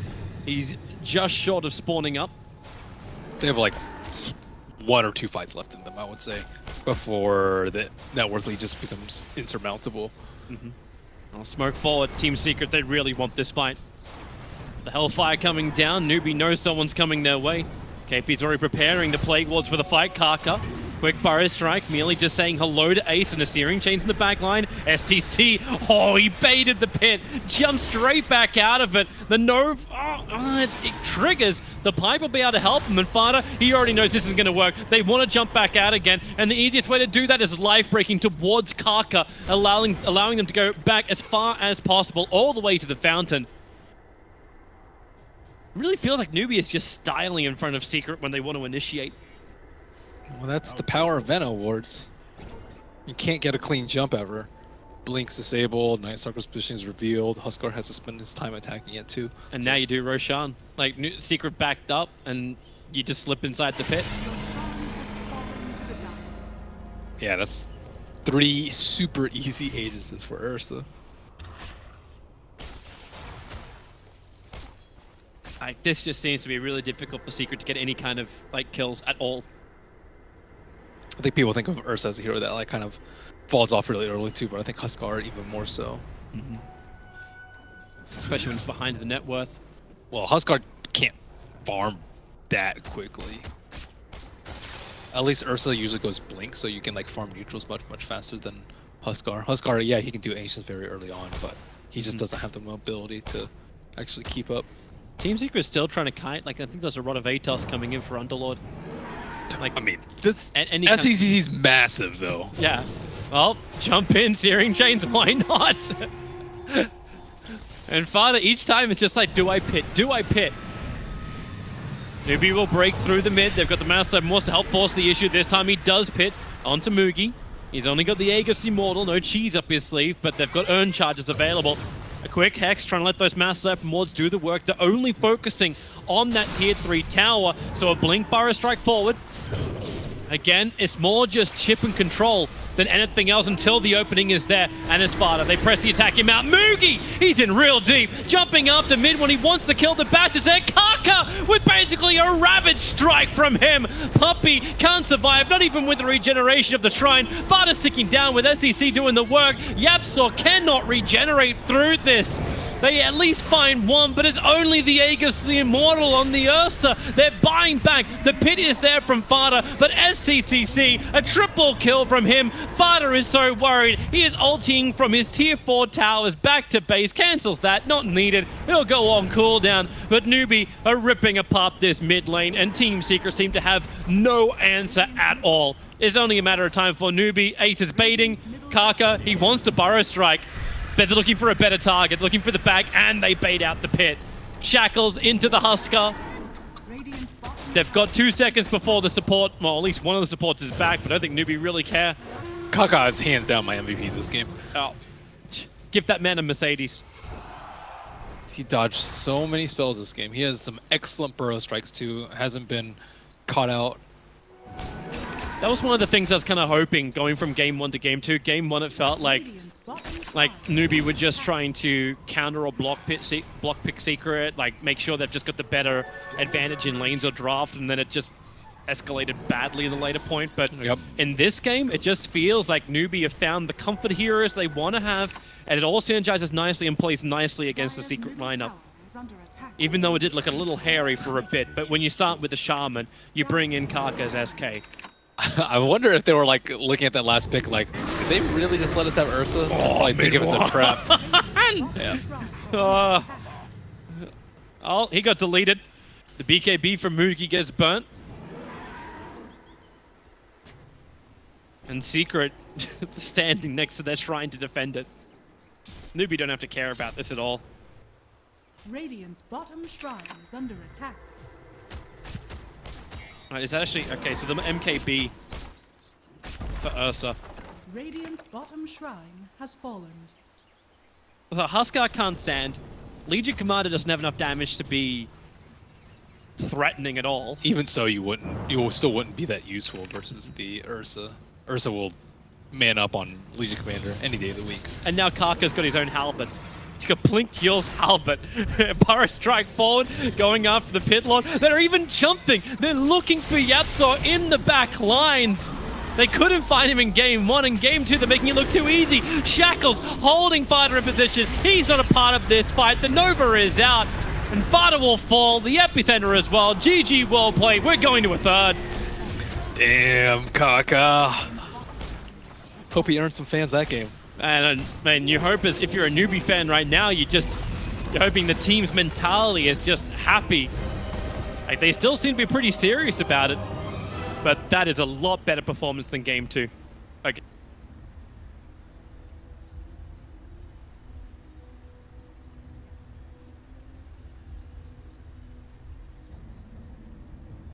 S4: he's just short of spawning up.
S5: They have like 1 or 2 fights left in them, I would say, before the Networth League just becomes insurmountable.
S4: Well, smoke forward, Team Secret, they really want this fight. The Hellfire coming down, Newbee knows someone's coming their way. KP's already preparing the Plague Wards for the fight. Kaka, quick Burrow Strike, merely just saying hello to Ace and the Searing Chains in the back line. STC, oh, he baited the pit, jumped straight back out of it. The Nova, it triggers. The Pipe will be able to help him, and Fada, he already knows this isn't going to work. They want to jump back out again, and the easiest way to do that is life-breaking towards Kaka, allowing them to go back as far as possible, all the way to the fountain. It really feels like Newbee is just styling in front of Secret when they want to initiate.
S5: Well, that's the power of Veno wards. You can't get a clean jump ever. Blink's disabled, Night Stalker's position is revealed, Huskar has to spend his time attacking it too.
S4: And now you do Roshan. Like, Secret backed up, and you just slip inside the pit.
S5: Yeah, that's 3 super easy Aegises for Ursa.
S4: Like, this just seems to be really difficult for Secret to get any kind of like kills at all.
S5: I think people think of Ursa as a hero that like kind of falls off really early too, but I think Huskar even more so.
S4: Especially when it's behind the net worth.
S5: Well, Huskar can't farm that quickly. At least Ursa usually goes blink, so you can like farm neutrals much faster than Huskar. Huskar, yeah, he can do Ancients very early on, but he just doesn't have the mobility to actually keep up.
S4: Team Secret is still trying to kite. Like, I think there's a lot of Atos coming in for Underlord.
S5: Like, I mean, SCCC's massive though.
S4: Yeah. Well, jump in, Searing Chains, why not? And Fada each time it's just like, do I pit? Do I pit? Newbee will break through the mid. They've got the Master of Morse to help force the issue. This time he does pit onto Mugi. He's only got the Aegis Immortal, no cheese up his sleeve, but they've got Urn Charges available. A quick Hex trying to let those Master of Mords do the work. They're only focusing on that tier 3 tower, so a Blink Burrow Strike forward. Again, it's more just chip and control than anything else until the opening is there. And Espada, they press the attack him out. Mugi, he's in real deep. Jumping after mid when he wants to kill the Batches there. Kaka with basically a Ravage Strike from him. Puppey can't survive, not even with the regeneration of the Shrine. Fada's ticking down with SEC doing the work. Yapsor cannot regenerate through this. They at least find one, but it's only the Aegis, the Immortal on the Ursa. They're buying back. The pit is there from Fada, but SCCC, a triple kill from him. Fada is so worried. He is ulting from his tier 4 towers back to base. Cancels that, not needed. He'll go on cooldown, but Newbee are ripping apart this mid lane, and Team Secret seem to have no answer at all. It's only a matter of time for Newbee. Ace is baiting. Kaka, he wants to Burrow Strike. But they're looking for a better target, looking for the back, and they bait out the pit. Shackles into the Huskar. They've got 2 seconds before the support, well, at least one of the supports is back, but I don't think Newbee really care.
S5: Kaka is hands down my MVP this game.
S4: Oh, give that man a Mercedes.
S5: He dodged so many spells this game. He has some excellent Burrow Strikes too. Hasn't been caught out.
S4: That was one of the things I was kind of hoping going from game 1 to game 2. Game 1, it felt like Newbee were just trying to counter or block pick Secret, like make sure they've just got the better advantage in lanes or draft, and then it just escalated badly in the later point. But in this game, it just feels like Newbee have found the comfort heroes they want to have, and it all synergizes nicely and plays nicely against the Secret lineup. Even though it did look a little hairy for a bit, but when you start with the Shaman, you bring in Kaka as SK.
S5: I wonder if they were like looking at that last pick like, did they really just let us have Ursa?
S1: Oh,
S5: I think it was a trap.
S4: Yeah. Oh, he got deleted. The BKB from Mugi gets burnt. And Secret standing next to their shrine to defend it. Newbee don't have to care about this at all.
S6: Radiant's bottom shrine is under attack.
S4: Right, is that actually... Okay, so the MKB for Ursa.
S6: Radiant's bottom shrine has fallen.
S4: So Huskar can't stand. Legion Commander doesn't have enough damage to be threatening at all.
S5: Even so, you still wouldn't be that useful versus the Ursa. Ursa will man up on Legion Commander any day of the week.
S4: And now Kaka's got his own Halberd. He's got Blink heals Halberd. Burrow Strike forward, going after the Pit Lord. They're even jumping. They're looking for Yapsor in the back lines. They couldn't find him in game 1. In game 2, they're making it look too easy. Shackles holding Fada in position. He's not a part of this fight. The Nova is out. And Fada will fall. The Epicenter as well. GG, well played. We're going to a third.
S5: Damn, Kaka. Hope he earned some fans that game.
S4: And man, your hope is, if you're a Newbee fan right now, you're hoping the team's mentality is just happy. Like, they still seem to be pretty serious about it, but that is a lot better performance than game 2. Okay.